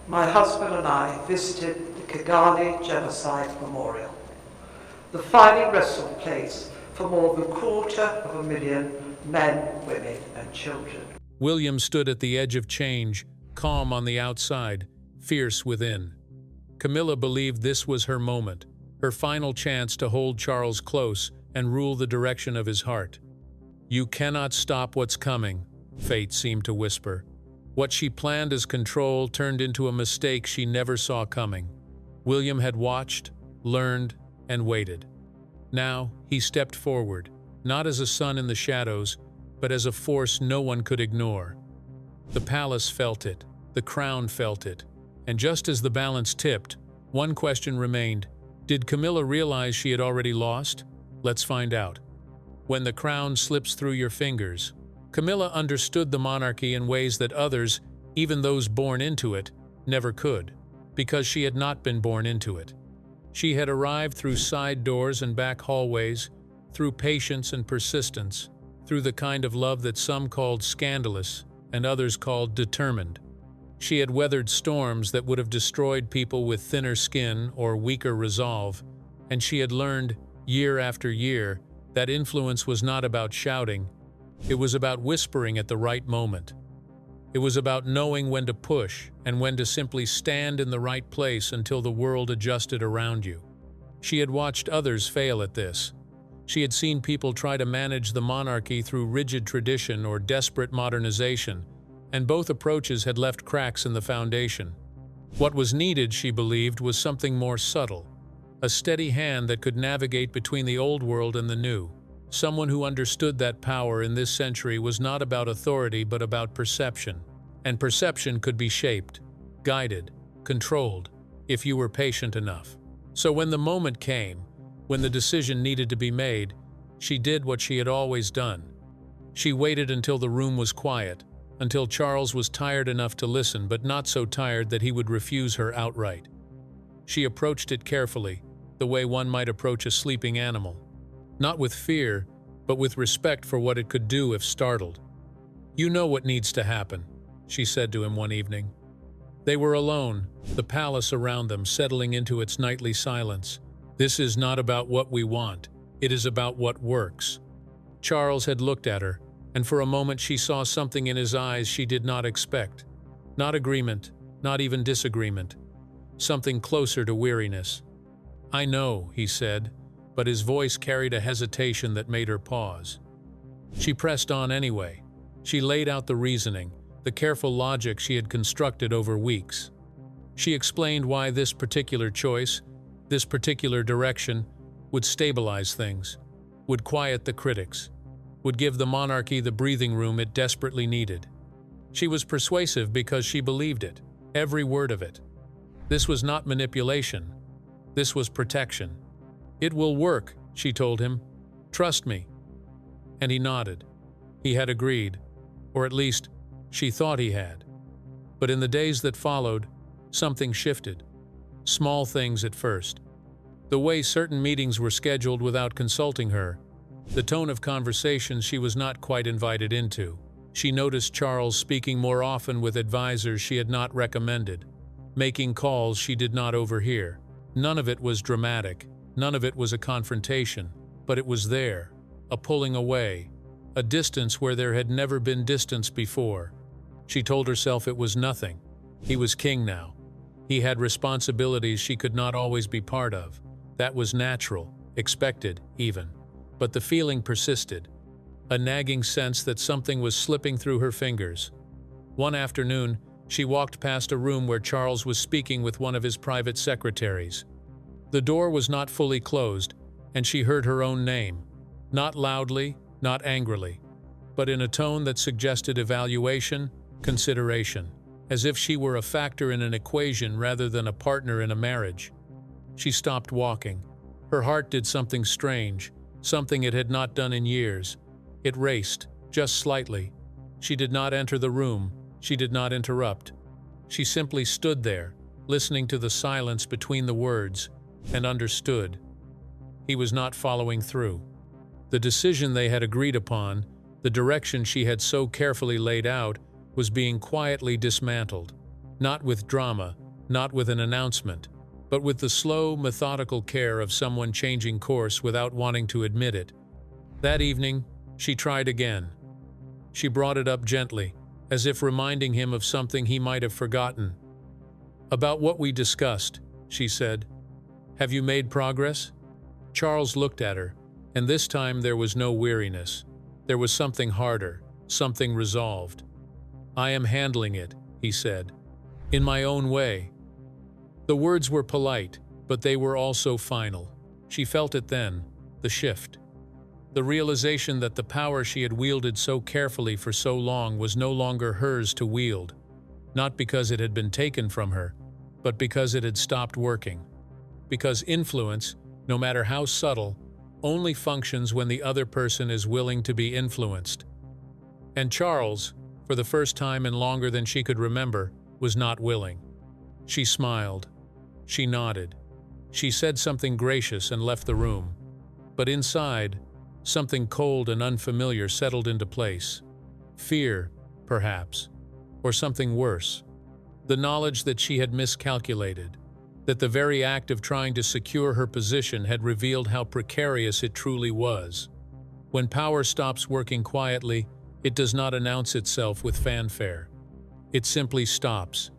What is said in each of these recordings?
My husband and I visited the Kigali Genocide Memorial, the final resting place for more than 250,000 men, women, and children. William stood at the edge of change, calm on the outside, fierce within. Camilla believed this was her moment, her final chance to hold Charles close and rule the direction of his heart. "You cannot stop what's coming," fate seemed to whisper. What she planned as control turned into a mistake she never saw coming. William had watched, learned, and waited. Now, he stepped forward, not as a son in the shadows, but as a force no one could ignore. The palace felt it, the crown felt it, and just as the balance tipped, one question remained. Did Camilla realize she had already lost? Let's find out. When the crown slips through your fingers, Camilla understood the monarchy in ways that others, even those born into it, never could, because she had not been born into it. She had arrived through side doors and back hallways, through patience and persistence, through the kind of love that some called scandalous and others called determined. She had weathered storms that would have destroyed people with thinner skin or weaker resolve, and she had learned, year after year, that influence was not about shouting. It was about whispering at the right moment. It was about knowing when to push and when to simply stand in the right place until the world adjusted around you. She had watched others fail at this. She had seen people try to manage the monarchy through rigid tradition or desperate modernization, and both approaches had left cracks in the foundation. What was needed, she believed, was something more subtle, a steady hand that could navigate between the old world and the new. Someone who understood that power in this century was not about authority but about perception. And perception could be shaped, guided, controlled, if you were patient enough. So when the moment came, when the decision needed to be made, she did what she had always done. She waited until the room was quiet, until Charles was tired enough to listen but not so tired that he would refuse her outright. She approached it carefully, the way one might approach a sleeping animal. Not with fear, but with respect for what it could do if startled. "You know what needs to happen," she said to him one evening. They were alone, the palace around them settling into its nightly silence. "This is not about what we want, it is about what works." Charles had looked at her, and for a moment she saw something in his eyes she did not expect. Not agreement, not even disagreement. Something closer to weariness. "I know," he said, but his voice carried a hesitation that made her pause. She pressed on anyway. She laid out the reasoning, the careful logic she had constructed over weeks. She explained why this particular choice, this particular direction, would stabilize things, would quiet the critics, would give the monarchy the breathing room it desperately needed. She was persuasive because she believed it, every word of it. This was not manipulation. This was protection. "It will work," she told him. "Trust me." And he nodded. He had agreed, or at least, she thought he had. But in the days that followed, something shifted. Small things at first. The way certain meetings were scheduled without consulting her, the tone of conversations she was not quite invited into. She noticed Charles speaking more often with advisors she had not recommended, making calls she did not overhear. None of it was dramatic, none of it was a confrontation, but it was there, a pulling away, a distance where there had never been distance before. She told herself it was nothing. He was king now. He had responsibilities she could not always be part of. That was natural, expected even. But the feeling persisted, a nagging sense that something was slipping through her fingers. One afternoon, she walked past a room where Charles was speaking with one of his private secretaries. The door was not fully closed, and she heard her own name, not loudly, not angrily, but in a tone that suggested evaluation, consideration, as if she were a factor in an equation rather than a partner in a marriage. She stopped walking. Her heart did something strange, something it had not done in years. It raced, just slightly. She did not enter the room. She did not interrupt. She simply stood there, listening to the silence between the words, and understood. He was not following through. The decision they had agreed upon, the direction she had so carefully laid out, was being quietly dismantled. Not with drama, not with an announcement, but with the slow, methodical care of someone changing course without wanting to admit it. That evening, she tried again. She brought it up gently, as if reminding him of something he might have forgotten. "About what we discussed," she said. "Have you made progress?" Charles looked at her, and this time there was no weariness. There was something harder, something resolved. "I am handling it," he said. "In my own way." The words were polite, but they were also final. She felt it then, the shift. The realization that the power she had wielded so carefully for so long was no longer hers to wield, not because it had been taken from her, but because it had stopped working. Because influence, no matter how subtle, only functions when the other person is willing to be influenced. And Charles, for the first time in longer than she could remember, was not willing. She smiled. She nodded. She said something gracious and left the room. But inside, something cold and unfamiliar settled into place. Fear, perhaps, or something worse. The knowledge that she had miscalculated, that the very act of trying to secure her position had revealed how precarious it truly was. When power stops working quietly, it does not announce itself with fanfare. It simply stops,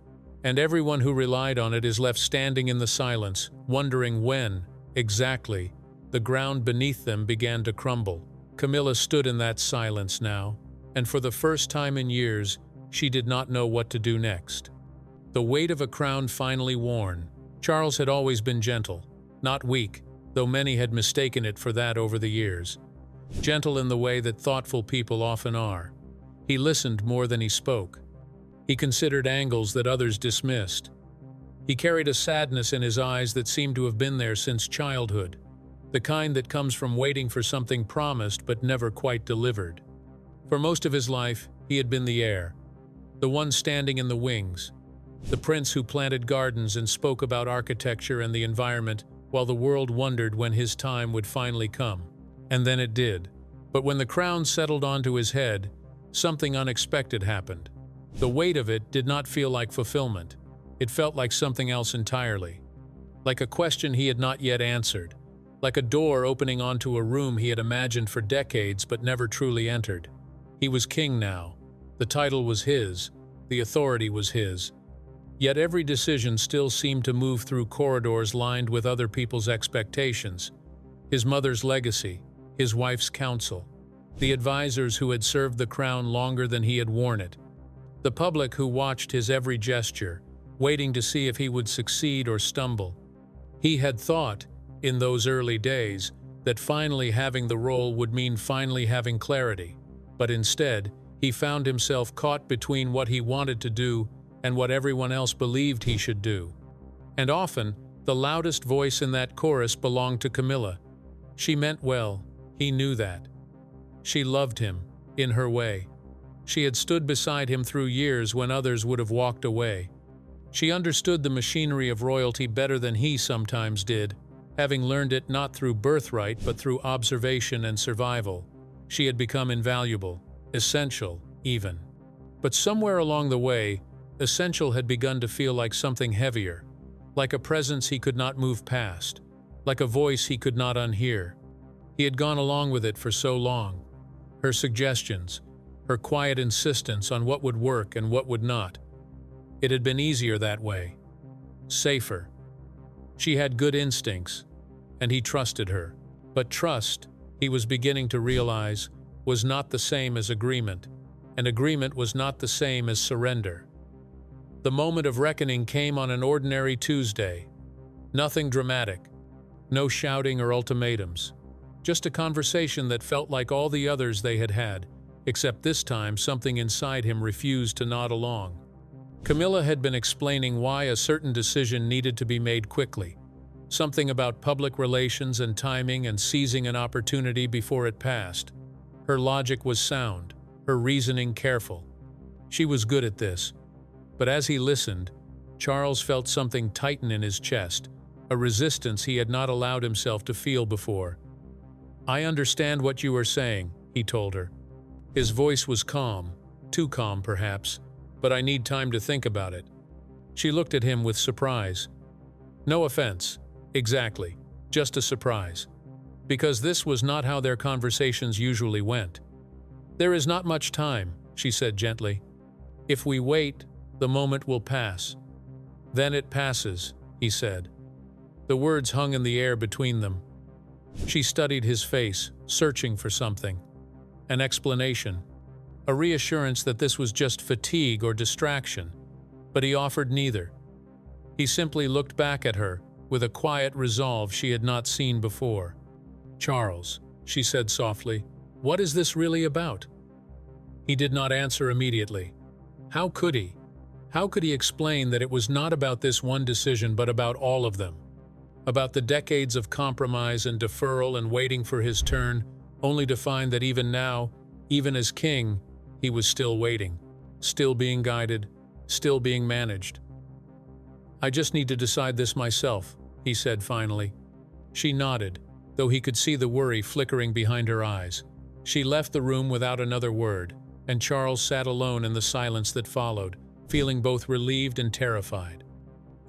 and everyone who relied on it is left standing in the silence, wondering when, exactly, the ground beneath them began to crumble. Camilla stood in that silence now, and for the first time in years, she did not know what to do next. The weight of a crown finally worn. Charles had always been gentle, not weak, though many had mistaken it for that over the years. Gentle in the way that thoughtful people often are. He listened more than he spoke. He considered angles that others dismissed. He carried a sadness in his eyes that seemed to have been there since childhood, the kind that comes from waiting for something promised but never quite delivered. For most of his life, he had been the heir, the one standing in the wings, the prince who planted gardens and spoke about architecture and the environment while the world wondered when his time would finally come. And then it did. But when the crown settled onto his head, something unexpected happened. The weight of it did not feel like fulfillment. It felt like something else entirely. Like a question he had not yet answered. Like a door opening onto a room he had imagined for decades but never truly entered. He was king now. The title was his. The authority was his. Yet every decision still seemed to move through corridors lined with other people's expectations. His mother's legacy, his wife's counsel, the advisors who had served the crown longer than he had worn it, the public who watched his every gesture, waiting to see if he would succeed or stumble. He had thought, in those early days, that finally having the role would mean finally having clarity, but instead, he found himself caught between what he wanted to do and what everyone else believed he should do. And often, the loudest voice in that chorus belonged to Camilla. She meant well, he knew that. She loved him, in her way. She had stood beside him through years when others would have walked away. She understood the machinery of royalty better than he sometimes did, having learned it not through birthright but through observation and survival. She had become invaluable, essential, even. But somewhere along the way, essential had begun to feel like something heavier, like a presence he could not move past, like a voice he could not unhear. He had gone along with it for so long. Her suggestions, her quiet insistence on what would work and what would not. It had been easier that way. Safer. She had good instincts, and he trusted her. But trust, he was beginning to realize, was not the same as agreement, and agreement was not the same as surrender. The moment of reckoning came on an ordinary Tuesday. Nothing dramatic. No shouting or ultimatums. Just a conversation that felt like all the others they had had, except this time something inside him refused to nod along. Camilla had been explaining why a certain decision needed to be made quickly. Something about public relations and timing and seizing an opportunity before it passed. Her logic was sound, her reasoning careful. She was good at this. But as he listened, Charles felt something tighten in his chest, a resistance he had not allowed himself to feel before. "I understand what you are saying," he told her. His voice was calm, too calm perhaps, but I need time to think about it. She looked at him with surprise. No offense. Exactly. Just a surprise. Because this was not how their conversations usually went. There is not much time, she said gently. If we wait, the moment will pass. Then it passes, he said. The words hung in the air between them. She studied his face, searching for something. An explanation. A reassurance that this was just fatigue or distraction. But he offered neither. He simply looked back at her, with a quiet resolve she had not seen before. Charles, she said softly, what is this really about? He did not answer immediately. How could he? How could he explain that it was not about this one decision but about all of them? About the decades of compromise and deferral and waiting for his turn, only to find that even now, even as king, he was still waiting, still being guided, still being managed. I just need to decide this myself, he said finally. She nodded, though he could see the worry flickering behind her eyes. She left the room without another word, and Charles sat alone in the silence that followed, feeling both relieved and terrified.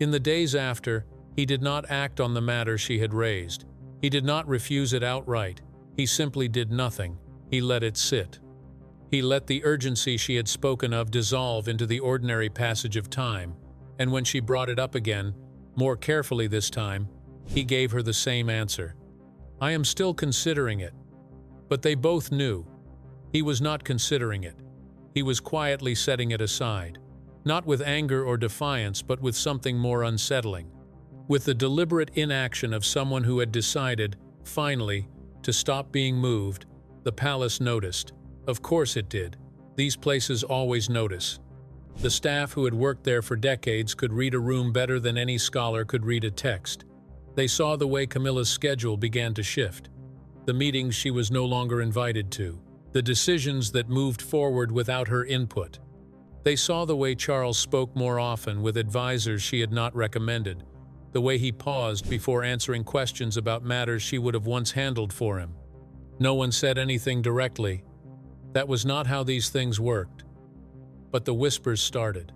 In the days after, he did not act on the matter she had raised. He did not refuse it outright. He simply did nothing. He let it sit. He let the urgency she had spoken of dissolve into the ordinary passage of time, and when she brought it up again, more carefully this time, he gave her the same answer. I am still considering it. But they both knew. He was not considering it. He was quietly setting it aside, not with anger or defiance, but with something more unsettling. With the deliberate inaction of someone who had decided, finally, to stop being moved, the palace noticed. Of course it did. These places always notice. The staff who had worked there for decades could read a room better than any scholar could read a text. They saw the way Camilla's schedule began to shift. The meetings she was no longer invited to. The decisions that moved forward without her input. They saw the way Charles spoke more often with advisors she had not recommended. The way he paused before answering questions about matters she would have once handled for him. No one said anything directly. That was not how these things worked. But the whispers started.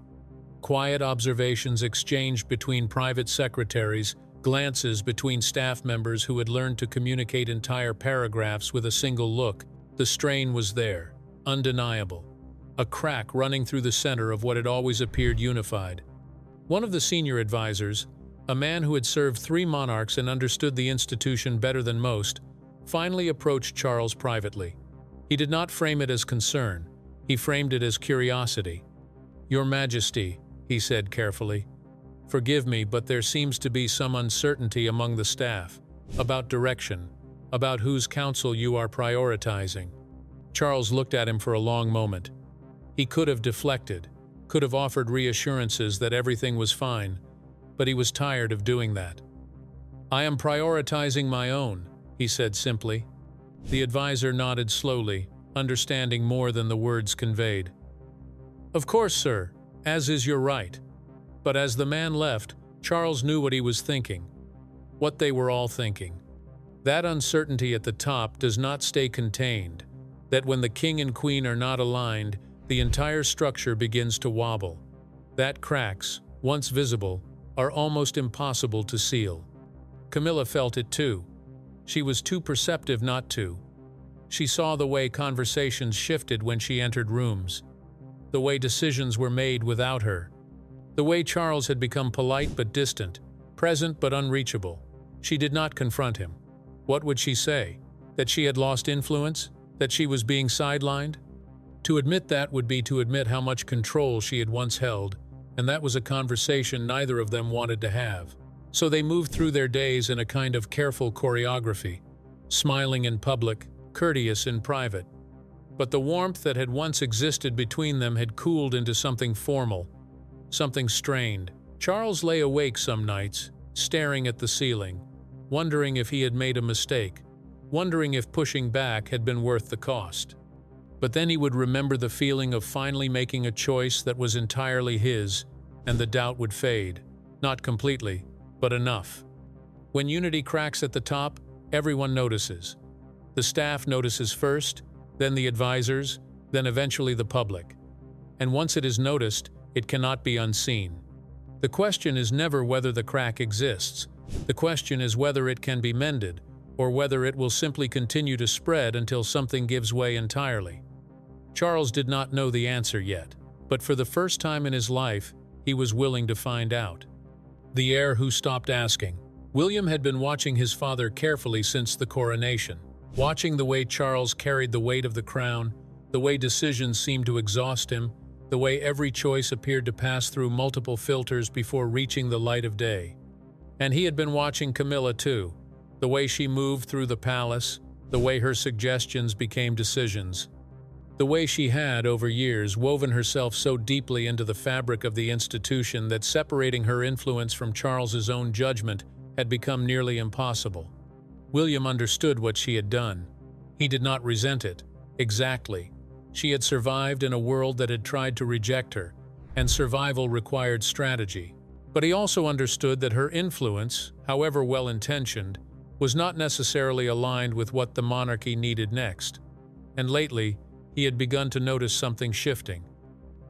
Quiet observations exchanged between private secretaries, glances between staff members who had learned to communicate entire paragraphs with a single look. The strain was there, undeniable. A crack running through the center of what had always appeared unified. One of the senior advisors, a man who had served 3 monarchs and understood the institution better than most, finally approached Charles privately. He did not frame it as concern. He framed it as curiosity. Your Majesty, he said carefully, forgive me, but there seems to be some uncertainty among the staff, about direction, about whose counsel you are prioritizing. Charles looked at him for a long moment. He could have deflected, could have offered reassurances that everything was fine, but he was tired of doing that. I am prioritizing my own, he said simply. The advisor nodded slowly, understanding more than the words conveyed. Of course, sir, as is your right. But as the man left, Charles knew what he was thinking, what they were all thinking. That uncertainty at the top does not stay contained, that when the king and queen are not aligned, the entire structure begins to wobble. That cracks, once visible, are almost impossible to seal. Camilla felt it too. She was too perceptive not to. She saw the way conversations shifted when she entered rooms, the way decisions were made without her, the way Charles had become polite but distant, present but unreachable. She did not confront him. What would she say? That she had lost influence? That she was being sidelined? To admit that would be to admit how much control she had once held, and that was a conversation neither of them wanted to have. So they moved through their days in a kind of careful choreography, smiling in public, courteous in private. But the warmth that had once existed between them had cooled into something formal, something strained. Charles lay awake some nights, staring at the ceiling, wondering if he had made a mistake, wondering if pushing back had been worth the cost. But then he would remember the feeling of finally making a choice that was entirely his, and the doubt would fade. Not completely, but enough. When unity cracks at the top, everyone notices. The staff notices first, then the advisors, then eventually the public. And once it is noticed, it cannot be unseen. The question is never whether the crack exists. The question is whether it can be mended, or whether it will simply continue to spread until something gives way entirely. Charles did not know the answer yet, but for the first time in his life, he was willing to find out. The heir who stopped asking. William had been watching his father carefully since the coronation, watching the way Charles carried the weight of the crown, the way decisions seemed to exhaust him, the way every choice appeared to pass through multiple filters before reaching the light of day. And he had been watching Camilla too, the way she moved through the palace, the way her suggestions became decisions, the way she had, over years, woven herself so deeply into the fabric of the institution that separating her influence from Charles's own judgment had become nearly impossible. William understood what she had done. He did not resent it. Exactly. She had survived in a world that had tried to reject her, and survival required strategy. But he also understood that her influence, however well-intentioned, was not necessarily aligned with what the monarchy needed next. And lately, he had begun to notice something shifting.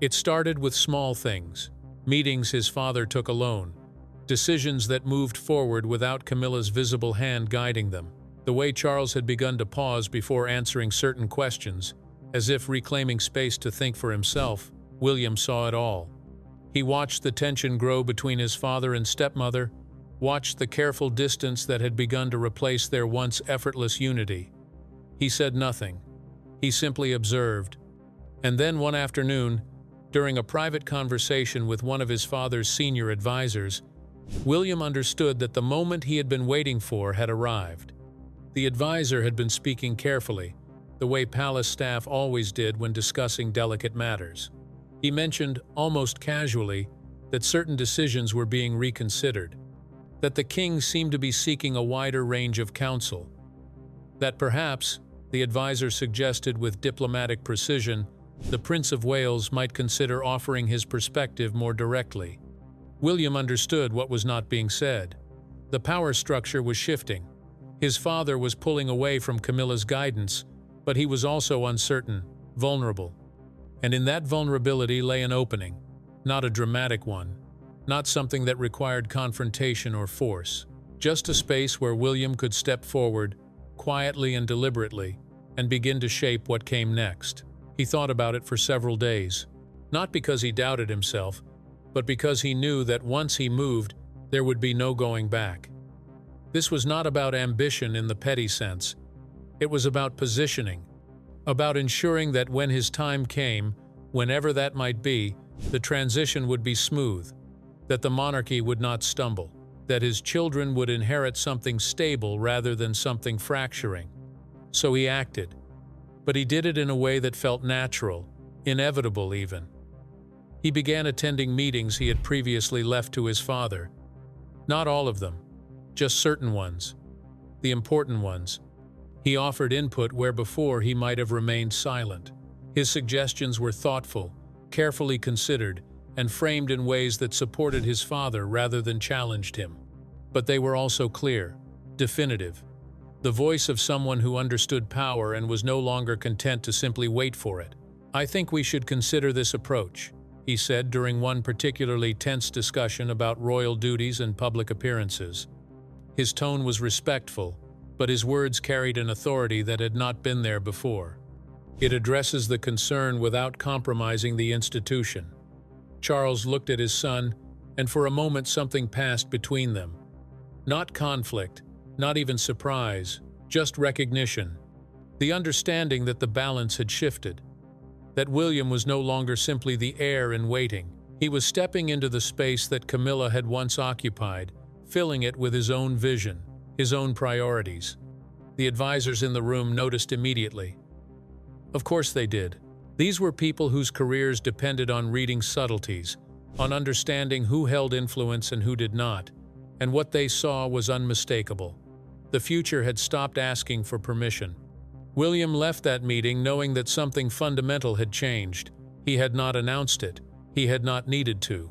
It started with small things, meetings his father took alone, decisions that moved forward without Camilla's visible hand guiding them, the way Charles had begun to pause before answering certain questions, as if reclaiming space to think for himself. William saw it all. He watched the tension grow between his father and stepmother, watched the careful distance that had begun to replace their once effortless unity. He said nothing. He simply observed. And then one afternoon, during a private conversation with one of his father's senior advisors, William understood that the moment he had been waiting for had arrived. The advisor had been speaking carefully, the way palace staff always did when discussing delicate matters. He mentioned, almost casually, that certain decisions were being reconsidered, that the king seemed to be seeking a wider range of counsel, that perhaps, the advisor suggested with diplomatic precision, the Prince of Wales might consider offering his perspective more directly. William understood what was not being said. The power structure was shifting. His father was pulling away from Camilla's guidance, but he was also uncertain, vulnerable. And in that vulnerability lay an opening, not a dramatic one, not something that required confrontation or force, just a space where William could step forward, quietly and deliberately, and begin to shape what came next. He thought about it for several days, not because he doubted himself, but because he knew that once he moved, there would be no going back. This was not about ambition in the petty sense. It was about positioning, about ensuring that when his time came, whenever that might be, the transition would be smooth, that the monarchy would not stumble, that his children would inherit something stable rather than something fracturing. So he acted. But he did it in a way that felt natural, inevitable even. He began attending meetings he had previously left to his father. Not all of them, just certain ones, the important ones. He offered input where before he might have remained silent. His suggestions were thoughtful, carefully considered, and framed in ways that supported his father rather than challenged him. But they were also clear, definitive. The voice of someone who understood power and was no longer content to simply wait for it. "I think we should consider this approach," he said during one particularly tense discussion about royal duties and public appearances. His tone was respectful, but his words carried an authority that had not been there before. It addresses the concern without compromising the institution. Charles looked at his son, and for a moment something passed between them. Not conflict, not even surprise, just recognition. The understanding that the balance had shifted. That William was no longer simply the heir in waiting. He was stepping into the space that Camilla had once occupied, filling it with his own vision, his own priorities. The advisors in the room noticed immediately. Of course they did. These were people whose careers depended on reading subtleties, on understanding who held influence and who did not, and what they saw was unmistakable. The future had stopped asking for permission. William left that meeting knowing that something fundamental had changed. He had not announced it. He had not needed to.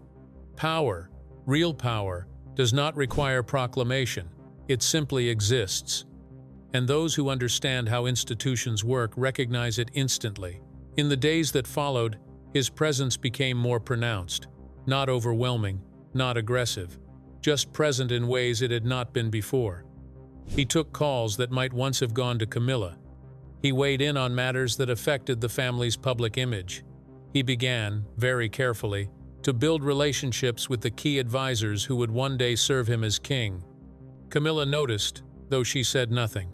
Power, real power, does not require proclamation. It simply exists. And those who understand how institutions work recognize it instantly. In the days that followed, his presence became more pronounced, not overwhelming, not aggressive, just present in ways it had not been before. He took calls that might once have gone to Camilla. He weighed in on matters that affected the family's public image. He began, very carefully, to build relationships with the key advisors who would one day serve him as king. Camilla noticed, though she said nothing.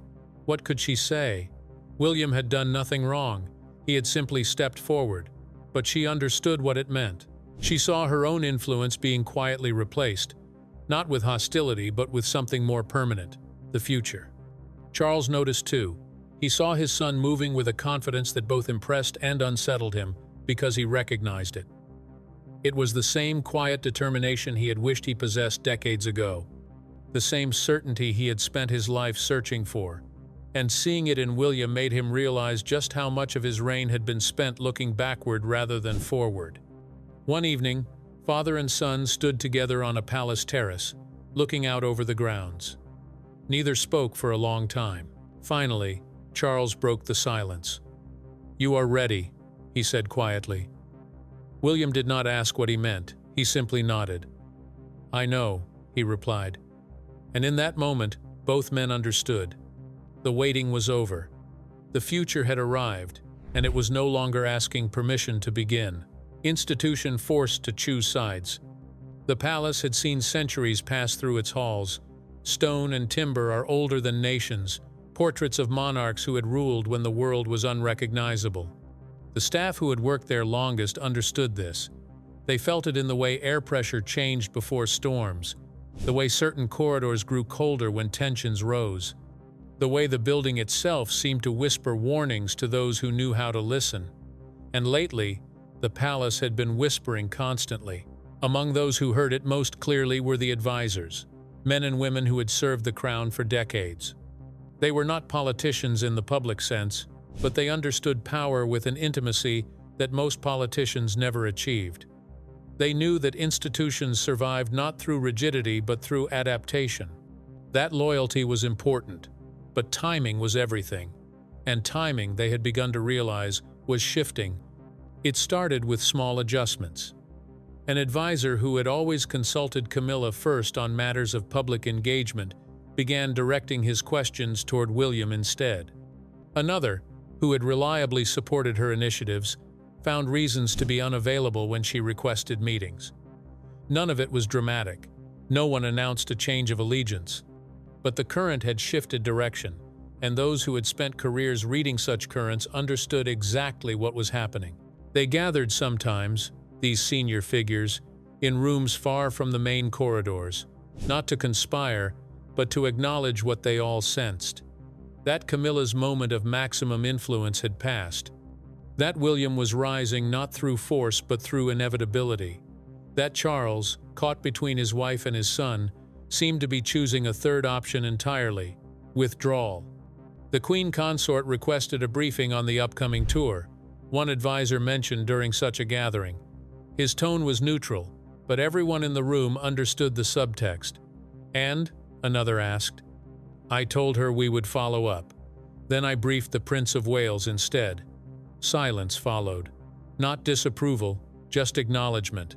What could she say? William had done nothing wrong. He had simply stepped forward. But she understood what it meant. She saw her own influence being quietly replaced, not with hostility but with something more permanent, the future. Charles noticed too. He saw his son moving with a confidence that both impressed and unsettled him because he recognized it. It was the same quiet determination he had wished he possessed decades ago, the same certainty he had spent his life searching for, and seeing it in William made him realize just how much of his reign had been spent looking backward rather than forward. One evening, father and son stood together on a palace terrace, looking out over the grounds. Neither spoke for a long time. Finally, Charles broke the silence. "You are ready," he said quietly. William did not ask what he meant. He simply nodded. "I know," he replied. And in that moment, both men understood. The waiting was over. The future had arrived, and it was no longer asking permission to begin. Institution forced to choose sides. The palace had seen centuries pass through its halls. Stone and timber are older than nations, portraits of monarchs who had ruled when the world was unrecognizable. The staff who had worked there longest understood this. They felt it in the way air pressure changed before storms, the way certain corridors grew colder when tensions rose, the way the building itself seemed to whisper warnings to those who knew how to listen. And lately, the palace had been whispering constantly. Among those who heard it most clearly were the advisors, men and women who had served the crown for decades. They were not politicians in the public sense, but they understood power with an intimacy that most politicians never achieved. They knew that institutions survived not through rigidity but through adaptation. That loyalty was important, but timing was everything. And timing, they had begun to realize, was shifting. It started with small adjustments. An advisor who had always consulted Camilla first on matters of public engagement began directing his questions toward William instead. Another, who had reliably supported her initiatives, found reasons to be unavailable when she requested meetings. None of it was dramatic. No one announced a change of allegiance. But the current had shifted direction, and those who had spent careers reading such currents understood exactly what was happening. They gathered sometimes, these senior figures, in rooms far from the main corridors, not to conspire, but to acknowledge what they all sensed. That Camilla's moment of maximum influence had passed. That William was rising not through force but through inevitability. That Charles, caught between his wife and his son, seemed to be choosing a third option entirely: withdrawal. The Queen Consort requested a briefing on the upcoming tour, one advisor mentioned during such a gathering. His tone was neutral, but everyone in the room understood the subtext. "And?" another asked. "I told her we would follow up. Then I briefed the Prince of Wales instead." Silence followed. Not disapproval, just acknowledgement.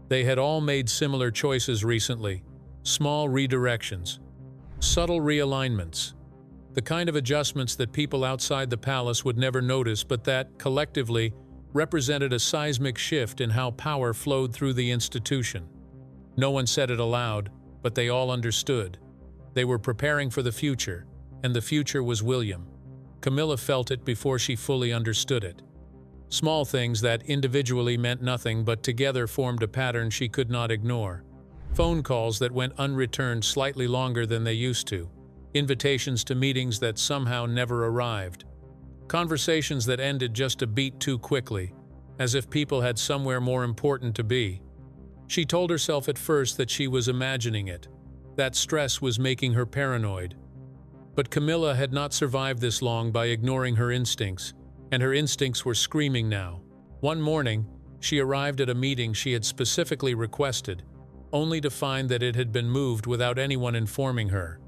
They had all made similar choices recently. Small redirections. Subtle realignments. The kind of adjustments that people outside the palace would never notice but that, collectively, represented a seismic shift in how power flowed through the institution. No one said it aloud, but they all understood. They were preparing for the future, and the future was William. Camilla felt it before she fully understood it. Small things that individually meant nothing but together formed a pattern she could not ignore. Phone calls that went unreturned slightly longer than they used to. Invitations to meetings that somehow never arrived. Conversations that ended just a beat too quickly, as if people had somewhere more important to be. She told herself at first that she was imagining it. That stress was making her paranoid. But Camilla had not survived this long by ignoring her instincts, and her instincts were screaming now. One morning, she arrived at a meeting she had specifically requested, only to find that it had been moved without anyone informing her.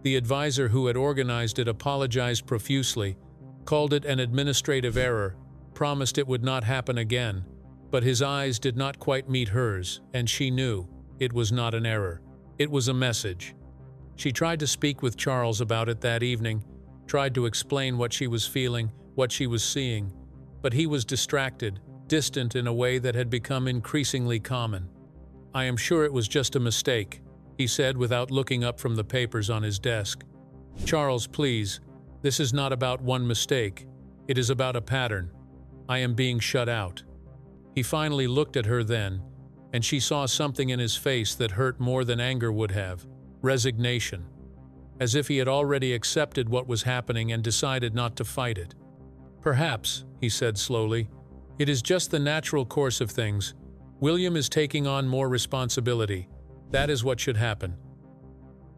The advisor who had organized it apologized profusely, called it an administrative error, promised it would not happen again, but his eyes did not quite meet hers, and she knew. It was not an error. It was a message. She tried to speak with Charles about it that evening, tried to explain what she was feeling, what she was seeing, but he was distracted, distant in a way that had become increasingly common. "I am sure it was just a mistake," he said without looking up from the papers on his desk. "Charles, please, this is not about one mistake. It is about a pattern. I am being shut out." He finally looked at her then, and she saw something in his face that hurt more than anger would have: resignation. As if he had already accepted what was happening and decided not to fight it. "Perhaps," he said slowly, "it is just the natural course of things. William is taking on more responsibility. That is what should happen."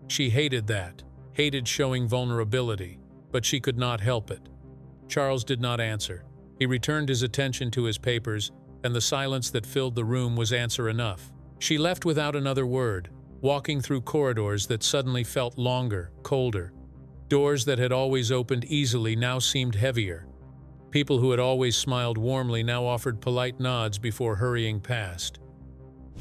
She hated that, hated showing vulnerability, but she could not help it. Charles did not answer. He returned his attention to his papers, and the silence that filled the room was answer enough. She left without another word, walking through corridors that suddenly felt longer, colder. Doors that had always opened easily now seemed heavier. People who had always smiled warmly now offered polite nods before hurrying past.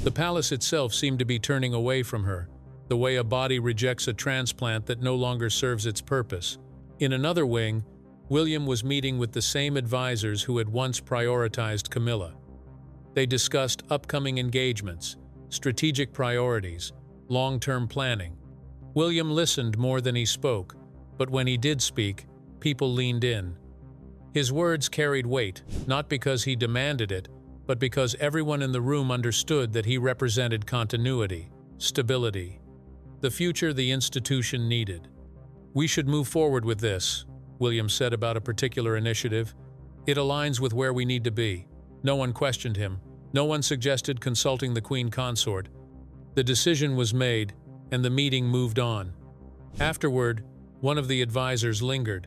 The palace itself seemed to be turning away from her, the way a body rejects a transplant that no longer serves its purpose. In another wing, William was meeting with the same advisors who had once prioritized Camilla. They discussed upcoming engagements, strategic priorities, long-term planning. William listened more than he spoke, but when he did speak, people leaned in. His words carried weight, not because he demanded it, but because everyone in the room understood that he represented continuity, stability, the future the institution needed. "We should move forward with this," William said about a particular initiative. "It aligns with where we need to be." No one questioned him. No one suggested consulting the Queen Consort. The decision was made, and the meeting moved on. Afterward, one of the advisors lingered,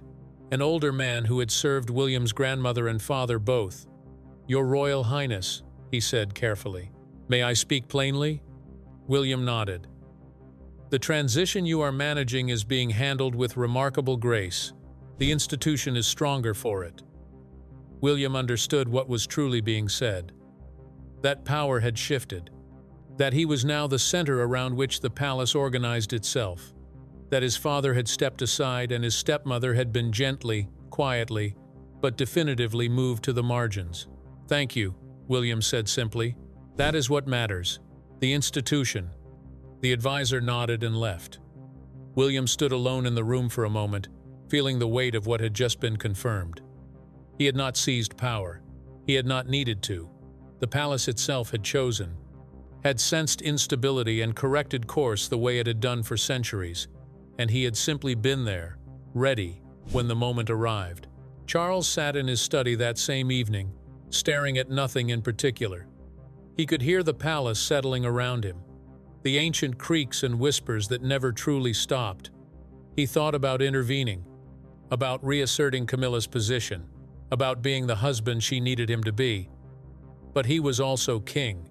an older man who had served William's grandmother and father both. "Your Royal Highness," he said carefully. "May I speak plainly?" William nodded. "The transition you are managing is being handled with remarkable grace. The institution is stronger for it." William understood what was truly being said. That power had shifted. That he was now the center around which the palace organized itself. That his father had stepped aside and his stepmother had been gently, quietly, but definitively moved to the margins. "Thank you," William said simply. "That is what matters. The institution." The advisor nodded and left. William stood alone in the room for a moment, feeling the weight of what had just been confirmed. He had not seized power. He had not needed to. The palace itself had chosen, had sensed instability and corrected course the way it had done for centuries, and he had simply been there, ready, when the moment arrived. Charles sat in his study that same evening, staring at nothing in particular. He could hear the palace settling around him, the ancient creaks and whispers that never truly stopped. He thought about intervening, about reasserting Camilla's position, about being the husband she needed him to be. But he was also king.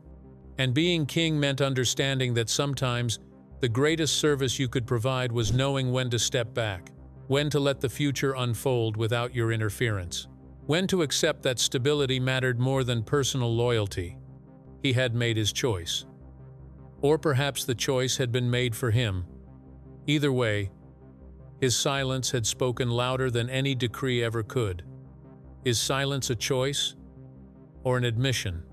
And being king meant understanding that sometimes the greatest service you could provide was knowing when to step back, when to let the future unfold without your interference, when to accept that stability mattered more than personal loyalty. He had made his choice. Or perhaps the choice had been made for him. Either way, his silence had spoken louder than any decree ever could. Is silence a choice? Or an admission?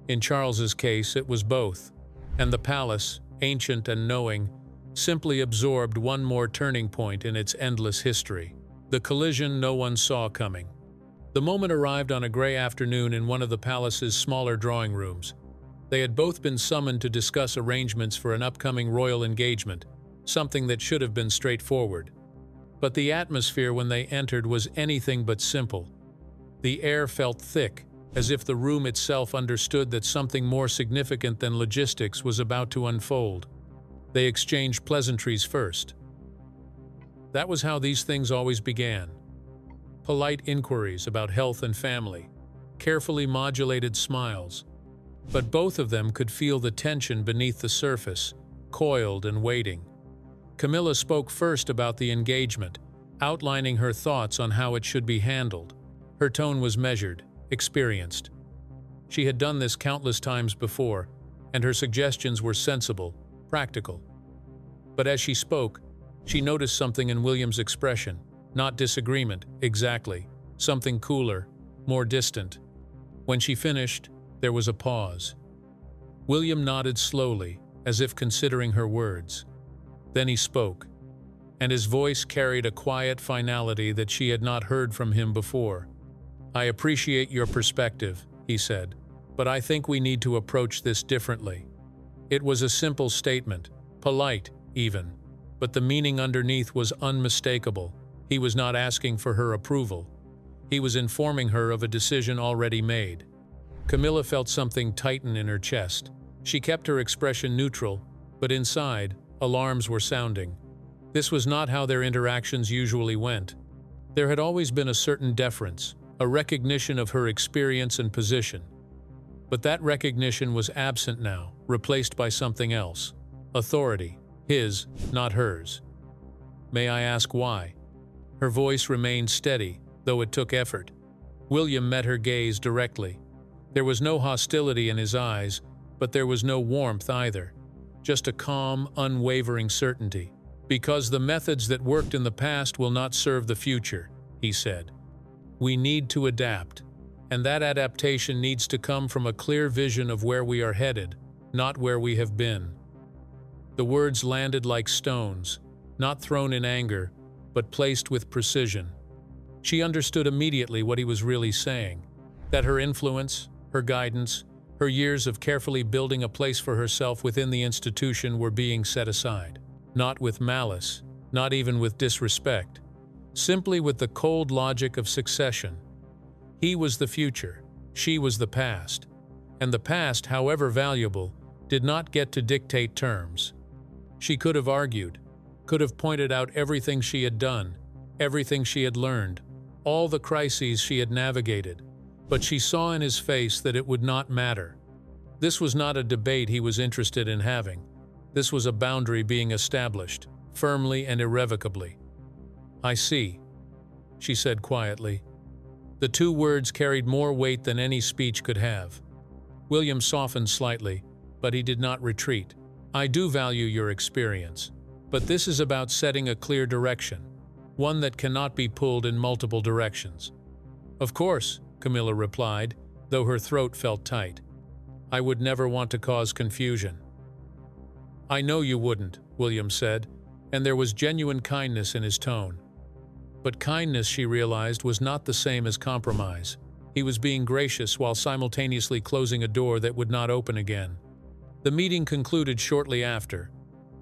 In Charles's case, it was both, and the palace, ancient and knowing, simply absorbed one more turning point in its endless history. The collision no one saw coming. The moment arrived on a gray afternoon in one of the palace's smaller drawing rooms. They had both been summoned to discuss arrangements for an upcoming royal engagement, something that should have been straightforward. But the atmosphere when they entered was anything but simple. The air felt thick, as if the room itself understood that something more significant than logistics was about to unfold. They exchanged pleasantries first. That was how these things always began. Polite inquiries about health and family, carefully modulated smiles. But both of them could feel the tension beneath the surface, coiled and waiting. Camilla spoke first about the engagement, outlining her thoughts on how it should be handled. Her tone was measured, experienced. She had done this countless times before, and her suggestions were sensible, practical. But as she spoke, she noticed something in William's expression, not disagreement, exactly, something cooler, more distant. When she finished, there was a pause. William nodded slowly, as if considering her words. Then he spoke, and his voice carried a quiet finality that she had not heard from him before. "I appreciate your perspective," he said, "but I think we need to approach this differently." It was a simple statement, polite, even, but the meaning underneath was unmistakable. He was not asking for her approval. He was informing her of a decision already made. Camilla felt something tighten in her chest. She kept her expression neutral, but inside, alarms were sounding. This was not how their interactions usually went. There had always been a certain deference, a recognition of her experience and position. But that recognition was absent now, replaced by something else. Authority, his, not hers. "May I ask why?" Her voice remained steady, though it took effort. William met her gaze directly. There was no hostility in his eyes, but there was no warmth either. Just a calm, unwavering certainty. "Because the methods that worked in the past will not serve the future," he said. "We need to adapt, and that adaptation needs to come from a clear vision of where we are headed, not where we have been." The words landed like stones, not thrown in anger, but placed with precision. She understood immediately what he was really saying, that her influence, her guidance, her years of carefully building a place for herself within the institution were being set aside. Not with malice, not even with disrespect, simply with the cold logic of succession. He was the future, she was the past, and the past, however valuable, did not get to dictate terms. She could have argued, could have pointed out everything she had done, everything she had learned, all the crises she had navigated, but she saw in his face that it would not matter. This was not a debate he was interested in having. This was a boundary being established, firmly and irrevocably. "I see," she said quietly. The two words carried more weight than any speech could have. William softened slightly, but he did not retreat. "I do value your experience, but this is about setting a clear direction, one that cannot be pulled in multiple directions." "Of course," Camilla replied, though her throat felt tight. "I would never want to cause confusion." "I know you wouldn't," William said, and there was genuine kindness in his tone. But kindness, she realized, was not the same as compromise. He was being gracious while simultaneously closing a door that would not open again. The meeting concluded shortly after.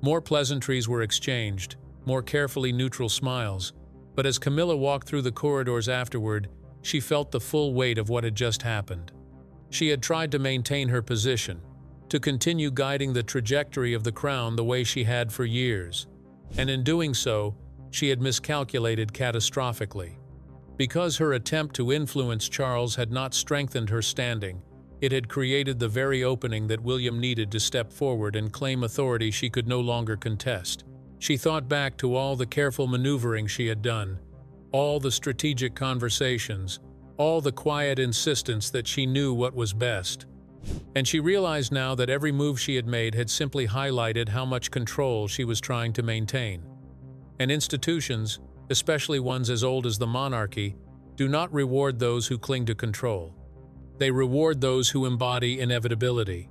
More pleasantries were exchanged, more carefully neutral smiles, but as Camilla walked through the corridors afterward, she felt the full weight of what had just happened. She had tried to maintain her position, to continue guiding the trajectory of the crown the way she had for years, and in doing so, she had miscalculated catastrophically. Because her attempt to influence Charles had not strengthened her standing, it had created the very opening that William needed to step forward and claim authority she could no longer contest. She thought back to all the careful maneuvering she had done, all the strategic conversations, all the quiet insistence that she knew what was best. And she realized now that every move she had made had simply highlighted how much control she was trying to maintain. And institutions, especially ones as old as the monarchy, do not reward those who cling to control. They reward those who embody inevitability.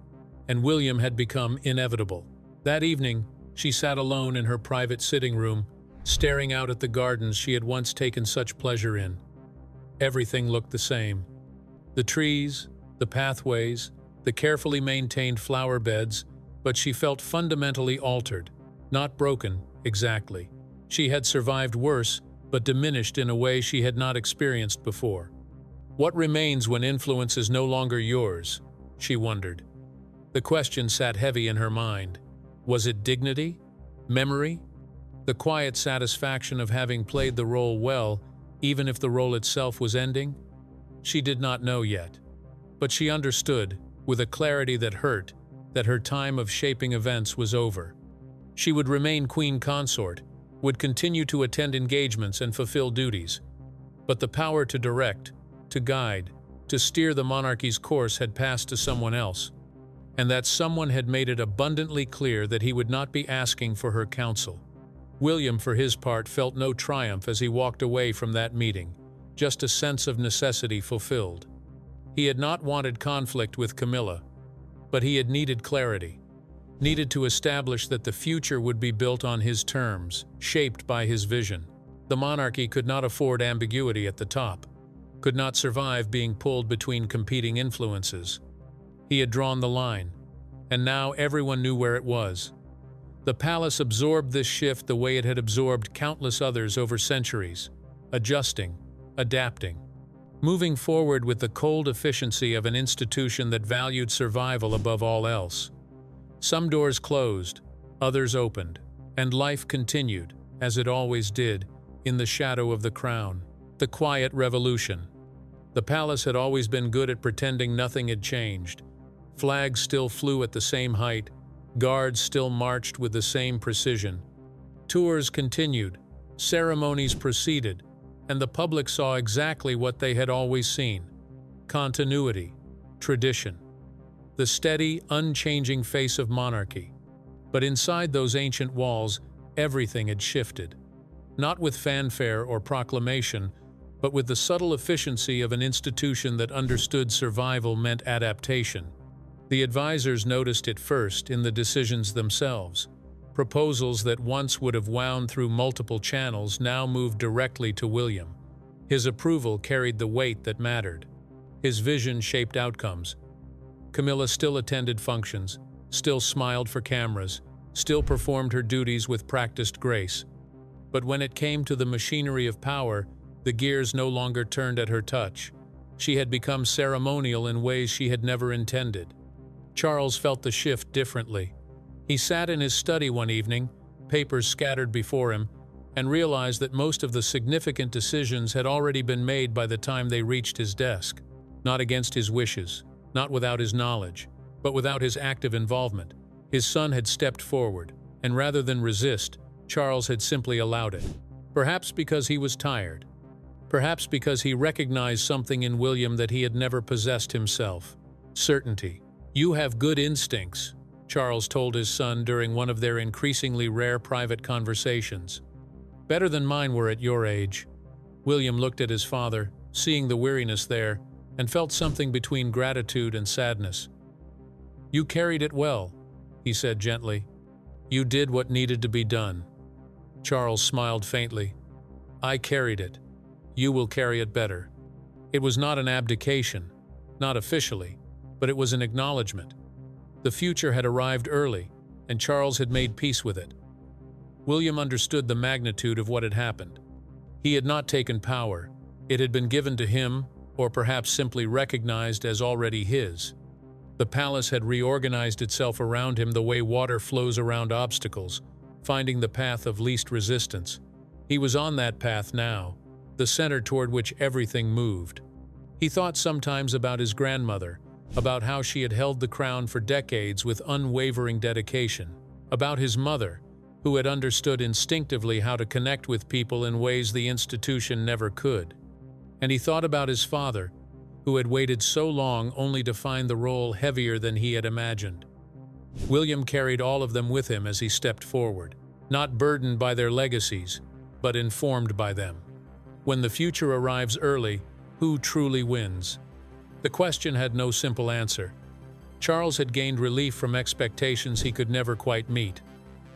And William had become inevitable. That evening, she sat alone in her private sitting room, staring out at the gardens she had once taken such pleasure in. Everything looked the same. The trees, the pathways, the carefully maintained flower beds, but she felt fundamentally altered, not broken, exactly. She had survived worse, but diminished in a way she had not experienced before. What remains when influence is no longer yours? She wondered. The question sat heavy in her mind. Was it dignity? Memory? The quiet satisfaction of having played the role well, even if the role itself was ending? She did not know yet. But she understood, with a clarity that hurt, that her time of shaping events was over. She would remain queen consort, would continue to attend engagements and fulfill duties. But the power to direct, to guide, to steer the monarchy's course had passed to someone else. and that someone had made it abundantly clear that he would not be asking for her counsel. William, for his part, felt no triumph as he walked away from that meeting, just a sense of necessity fulfilled. He had not wanted conflict with Camilla, but he had needed clarity, needed to establish that the future would be built on his terms, shaped by his vision. The monarchy could not afford ambiguity at the top, could not survive being pulled between competing influences. He had drawn the line, and now everyone knew where it was. The palace absorbed this shift the way it had absorbed countless others over centuries, adjusting, adapting, moving forward with the cold efficiency of an institution that valued survival above all else. Some doors closed, others opened, and life continued, as it always did, in the shadow of the crown. The quiet revolution. The palace had always been good at pretending nothing had changed. Flags still flew at the same height, guards still marched with the same precision. Tours continued, ceremonies proceeded, and the public saw exactly what they had always seen: continuity, tradition, the steady, unchanging face of monarchy. But inside those ancient walls, everything had shifted. Not with fanfare or proclamation, but with the subtle efficiency of an institution that understood survival meant adaptation. The advisors noticed it first in the decisions themselves. Proposals that once would have wound through multiple channels now moved directly to William. His approval carried the weight that mattered. His vision shaped outcomes. Camilla still attended functions, still smiled for cameras, still performed her duties with practiced grace. But when it came to the machinery of power, the gears no longer turned at her touch. She had become ceremonial in ways she had never intended. Charles felt the shift differently. He sat in his study one evening, papers scattered before him, and realized that most of the significant decisions had already been made by the time they reached his desk. Not against his wishes, not without his knowledge, but without his active involvement. His son had stepped forward, and rather than resist, Charles had simply allowed it. Perhaps because he was tired. Perhaps because he recognized something in William that he had never possessed himself: certainty. "You have good instincts," Charles told his son during one of their increasingly rare private conversations. "Better than mine were at your age." William looked at his father, seeing the weariness there, and felt something between gratitude and sadness. "You carried it well," he said gently. "You did what needed to be done." Charles smiled faintly. "I carried it. You will carry it better." It was not an abdication, not officially, but it was an acknowledgement. The future had arrived early, and Charles had made peace with it. William understood the magnitude of what had happened. He had not taken power. It had been given to him, or perhaps simply recognized as already his. The palace had reorganized itself around him the way water flows around obstacles, finding the path of least resistance. He was on that path now, the center toward which everything moved. He thought sometimes about his grandmother, about how she had held the crown for decades with unwavering dedication, about his mother, who had understood instinctively how to connect with people in ways the institution never could. And he thought about his father, who had waited so long only to find the role heavier than he had imagined. William carried all of them with him as he stepped forward, not burdened by their legacies, but informed by them. When the future arrives early, who truly wins? The question had no simple answer. Charles had gained relief from expectations he could never quite meet.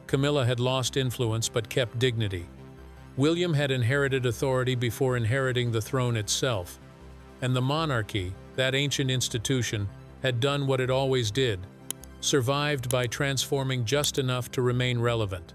Camilla had lost influence but kept dignity. William had inherited authority before inheriting the throne itself. And the monarchy, that ancient institution, had done what it always did: survived by transforming just enough to remain relevant.